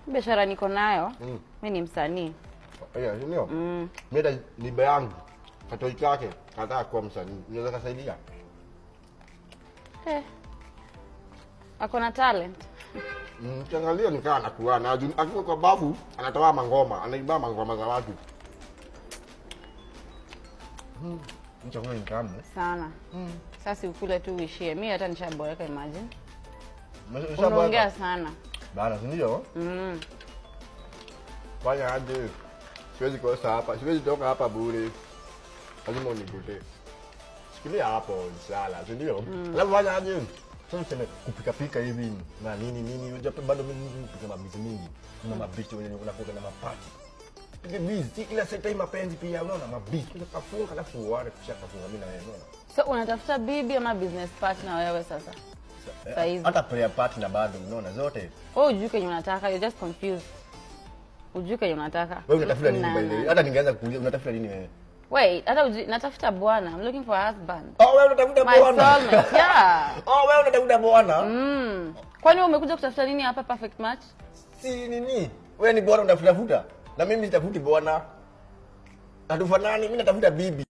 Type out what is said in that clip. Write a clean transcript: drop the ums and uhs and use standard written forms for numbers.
Biashara niko nayo. Mimi ni msanii. Ndio. Mimi ni bayangu. Katoi yake nataka kuwa msanii. Unaweza kusaidia? Ako na talent. Kiangalia ni kana anakuwa na akiwa kwa babu anatoa mangoma, anaimba mangoma za watu. Chakula ni tamu sana. Sasa ukule tu uishie. Mimi hata nishaboeka, imagine. Unaongea sana. Bana, ndio? Fanya aje. Siwezi kosa hapa. Siwezi toka hapa bure. Lazima unigute. Sikilia hapo inshallah, ndio? Alafu fanya aje. Sasa kupika hivi na nini unajua bado mimi nipika mabizi mingi. Kuna mabichi wenye unakuta na mapati. Pige bizi kila time mapenzi pia unaona mabichi. Unafunga alafu uone kisha kafunga mimi na wewe unaona. So unatafuta bibi ama business partner wewe sasa? Hata prayer partner bado unaona zote. Wewe hujui kenye unataka, you're just confused. Hujui kenye unataka. Wewe unatafuta nini by the way? Hata ningeanza kuuliza unatafuta nini wewe? Wait, hata natafuta bwana. I'm looking for a husband. Oh, wewe unatafuta bwana? My soulmate, yeah. Oh, wewe unatafuta bwana? Kwani wewe umekuja kutafuta nini hapa perfect match? Si nini? Wewe ni bwana unatafuta. Na mimi sitafuti bwana. Hatufanani, mimi natafuta bibi.